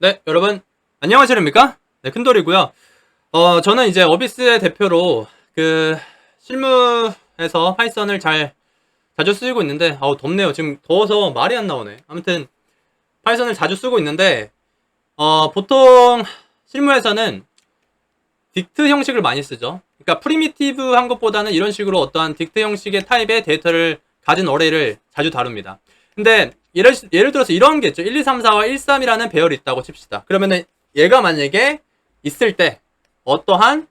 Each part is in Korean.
네, 여러분 안녕하십니까? 네, 큰돌이고요. 저는 이제 어비스의 대표로 실무에서 파이썬을 자주 쓰고 있는데, 덥네요. 지금 더워서 말이 안 나오네. 아무튼 파이썬을 자주 쓰고 있는데, 보통 실무에서는 딕트 형식을 많이 쓰죠. 그러니까 프리미티브한 것보다는 이런 식으로 어떠한 딕트 형식의 타입의 데이터를 가진 어레이를 자주 다룹니다. 근데 예를 들어서 이런 게 있죠. 1, 2, 3, 4와 1, 3이라는 배열이 있다고 칩시다. 그러면은 얘가 만약에 있을 때 어떠한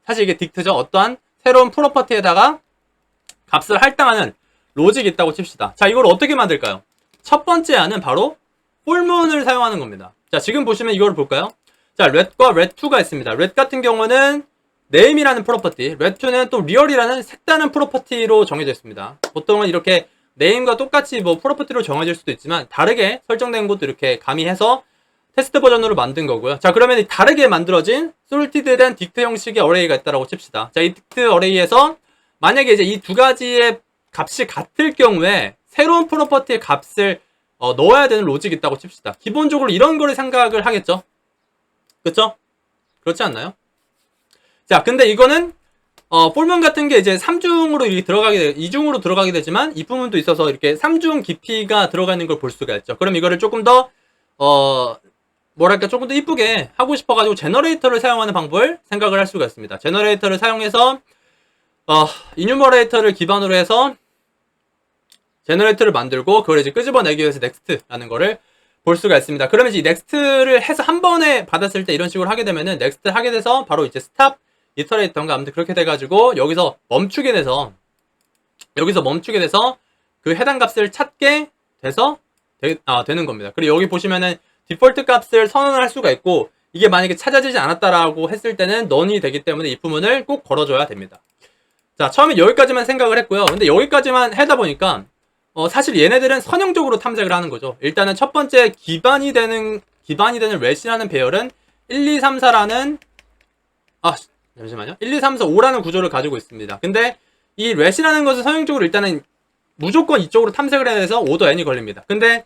사실 이게 딕트죠. 어떠한 새로운 프로퍼티에다가 값을 할당하는 로직이 있다고 칩시다. 자, 이걸 어떻게 만들까요? 첫 번째 안은 바로 폴문을 사용하는 겁니다. 자, 지금 보시면 이걸 볼까요? 자, red과 red2가 있습니다. red 같은 경우는 name이라는 프로퍼티, red2는 또 real이라는 색다른 프로퍼티로 정해져 있습니다. 보통은 이렇게 name과 똑같이 뭐 프로퍼티로 정해질 수도 있지만 다르게 설정된 것도 이렇게 가미해서 테스트 버전으로 만든 거고요. 자, 그러면 이 다르게 만들어진 sorted된 딕트 형식의 어레이가 있다고 칩시다. 자, 이 딕트 어레이에서 만약에 이제 이 두 가지의 값이 같을 경우에 새로운 프로퍼티의 값을 넣어야 되는 로직이 있다고 칩시다. 기본적으로 이런 거를 생각을 하겠죠. 그쵸? 그렇지 않나요? 자, 근데 이거는 폴문 같은 게 이제 3중으로 이렇게 2중으로 들어가게 되지만 이 부분도 있어서 이렇게 3중 깊이가 들어가는 걸 볼 수가 있죠. 그럼 이거를 조금 더 조금 더 이쁘게 하고 싶어가지고 제너레이터를 사용하는 방법을 생각을 할 수가 있습니다. 제너레이터를 사용해서 이뉴머레이터를 기반으로 해서 제너레이터를 만들고 그걸 이제 끄집어내기 위해서 넥스트라는 거를 볼 수가 있습니다. 그러면 이제 넥스트를 해서 한 번에 받았을 때 이런 식으로 하게 되면은 넥스트 하게 돼서 바로 이제 스탑 이터레이터인가 아무튼 그렇게 돼가지고 여기서 멈추게 돼서 그 해당 값을 찾게 돼서 되는 겁니다. 그리고 여기 보시면은 디폴트 값을 선언을 할 수가 있고 이게 만약에 찾아지지 않았다라고 했을 때는 넌이 되기 때문에 이 부분을 꼭 걸어줘야 됩니다. 자, 처음에 여기까지만 생각을 했고요. 근데 여기까지만 하다 보니까 사실 얘네들은 선형적으로 탐색을 하는 거죠. 일단은 첫 번째 기반이 되는 렛이라는 배열은 1, 2, 3, 4라는 잠시만요. 1, 2, 3, 4, 5라는 구조를 가지고 있습니다. 근데 이 렛이라는 것은 선형적으로 일단은 무조건 이쪽으로 탐색을 해야 돼서 오더 n이 걸립니다. 근데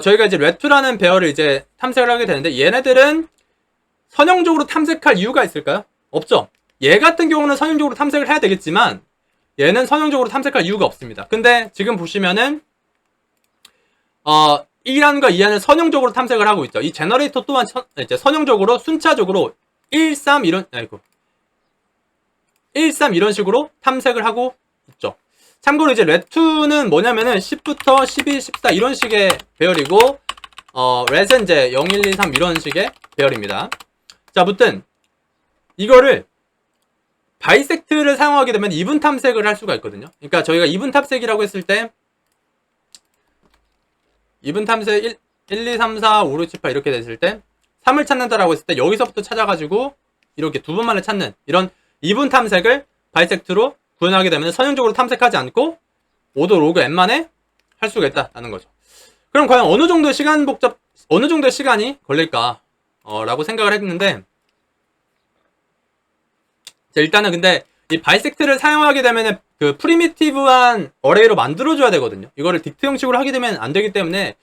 저희가 이제 렛2라는 배열을 이제 탐색을 하게 되는데 얘네들은 선형적으로 탐색할 이유가 있을까요? 없죠. 얘 같은 경우는 선형적으로 탐색을 해야 되겠지만 얘는 선형적으로 탐색할 이유가 없습니다. 근데 지금 보시면은 1안과 2안은 선형적으로 탐색을 하고 있죠. 이 제너레이터 또한 이제 선형적으로 순차적으로 1, 3 이런 1, 3 이런 식으로 탐색을 하고 있죠. 참고로 이제 렛2는 뭐냐면은 10부터 12, 14 이런 식의 배열이고 렛은 이제 0, 1, 2, 3 이런 식의 배열입니다. 자, 아무튼 이거를 바이섹트를 사용하게 되면 이분 탐색을 할 수가 있거든요. 그러니까 저희가 이분 탐색이라고 했을 때 이분 탐색 1, 2, 3, 4, 5, 6, 7, 8 이렇게 됐을 때 3을 찾는다라고 했을 때 여기서부터 찾아가지고 이렇게 두 번 만에 찾는 이런 이분 탐색을 바이섹트로 구현하게 되면 선형적으로 탐색하지 않고 오더 로그 n만에 할 수가 있다는 거죠. 그럼 과연 어느 정도의 시간이 걸릴까 라고 생각을 했는데 자, 일단은 근데 이 바이섹트를 사용하게 되면 그 프리미티브한 어레이로 만들어줘야 되거든요. 이거를 딕트 형식으로 하게 되면 안 되기 때문에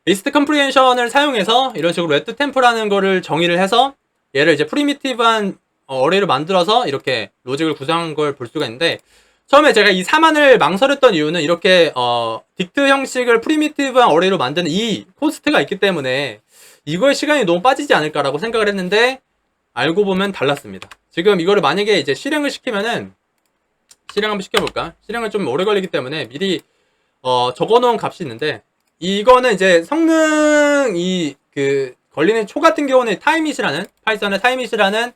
리스트 컴프리헨션을 사용해서 이런 식으로 레트 템프라는 거를 정의를 해서 얘를 이제 프리미티브한 어레이로 만들어서 이렇게 로직을 구성한 걸 볼 수가 있는데 처음에 제가 이 3안을 망설였던 이유는 이렇게 딕트 형식을 프리미티브한 어레이로 만드는 이 코스트가 있기 때문에 이거에 시간이 너무 빠지지 않을까라고 생각을 했는데 알고 보면 달랐습니다. 지금 이거를 만약에 이제 실행을 시키면은 실행 한번 시켜볼까? 실행은 좀 오래 걸리기 때문에 미리 적어놓은 값이 있는데 이거는 이제 성능이 걸리는 초 같은 경우는 파이썬의 타임잇이라는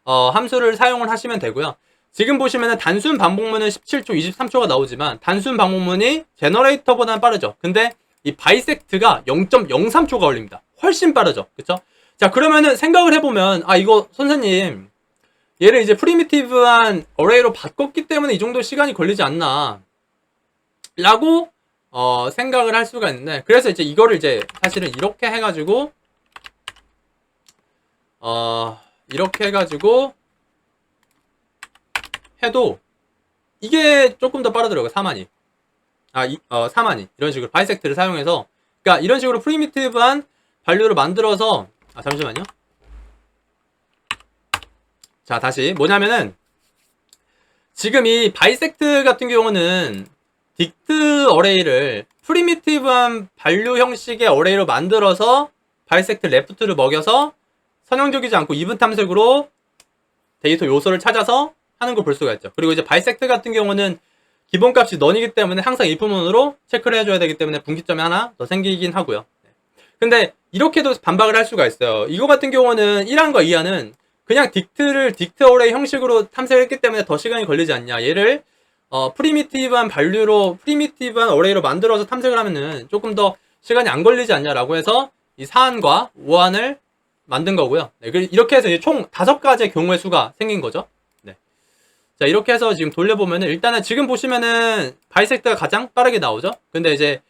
함수를 사용을 하시면 되고요. 지금 보시면은 단순 반복문은 17초, 23초가 나오지만 단순 반복문이 제너레이터보다는 빠르죠. 근데 이 바이섹트가 0.03초가 걸립니다. 훨씬 빠르죠. 그쵸? 자, 그러면은 생각을 해보면 이거 선생님 얘를 이제 프리미티브한 어레이로 바꿨기 때문에 이 정도 시간이 걸리지 않나 라고 생각을 할 수가 있는데 그래서 이제 이거를 이제 사실은 이렇게 해가지고 해도 이게 조금 더 빠르더라고요. 4만이 4만이 이런 식으로 바이섹트를 사용해서 그러니까 이런 식으로 프리미티브한 반류를 만들어서 잠시만요. 자, 다시 뭐냐면은 지금 이 바이섹트 같은 경우는 딕트 어레이를 프리미티브한 반류 형식의 어레이로 만들어서 바이섹트 레프트를 먹여서 선형적이지 않고 이분 탐색으로 데이터 요소를 찾아서 하는 걸 볼 수가 있죠. 그리고 이제 바이섹트 같은 경우는 기본값이 넌이기 때문에 항상 if문으로 체크를 해줘야 되기 때문에 분기점이 하나 더 생기긴 하고요. 근데 이렇게도 반박을 할 수가 있어요. 이거 같은 경우는 1항과 2항은 그냥 딕트 어레이 형식으로 탐색을 했기 때문에 더 시간이 걸리지 않냐. 얘를 프리미티브한 어레이로 만들어서 탐색을 하면은 조금 더 시간이 안 걸리지 않냐라고 해서 이 4항과 5항을 만든 거고요. 네, 이렇게 해서 총 5가지의 경우의 수가 생긴 거죠. 네. 자, 이렇게 해서 지금 돌려보면은 일단은 지금 보시면은 바이섹트가 가장 빠르게 나오죠. 근데 이제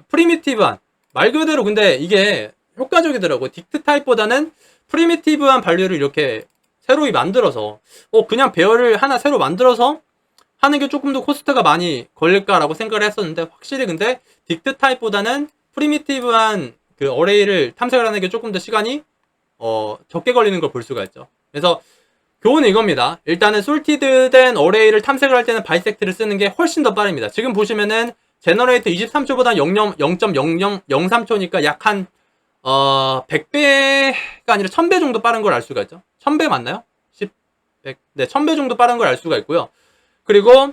프리미티브한 말 그대로 근데 이게 효과적이더라고요. 딕트 타입보다는 프리미티브한 반류를 이렇게 새로 만들어서 그냥 배열을 하나 새로 만들어서 하는 게 조금 더 코스트가 많이 걸릴까라고 생각을 했었는데 확실히 근데 딕트 타입보다는 프리미티브한 그 어레이를 탐색을 하는 게 조금 더 시간이 적게 걸리는 걸 볼 수가 있죠. 그래서 교훈은 이겁니다. 일단은 솔티드된 어레이를 탐색을 할 때는 바이섹트를 쓰는 게 훨씬 더 빠릅니다. 지금 보시면은 제너레이터 23초보다 0.0003초니까 약 한 100배가 아니라 1000배 정도 빠른 걸 알 수가 있죠. 1000배 맞나요? 100, 네, 1000배 정도 빠른 걸 알 수가 있고요. 그리고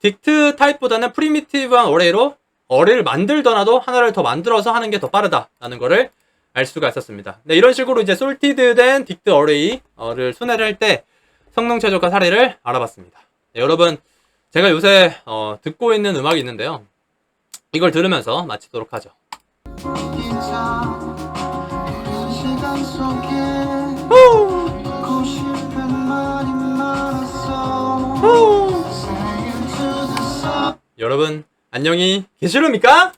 딕트 타입보다는 프리미티브한 어레이를 만들더라도 하나를 더 만들어서 하는 게 더 빠르다라는 거를 알 수가 있었습니다. 네, 이런 식으로 이제 솔티드된 딕트 어레이를 순회를 할 때 성능 최적화 사례를 알아봤습니다. 네, 여러분 제가 요새 듣고 있는 음악이 있는데요. 이걸 들으면서 마치도록 하죠. 여러분 안녕히 계시렵니까?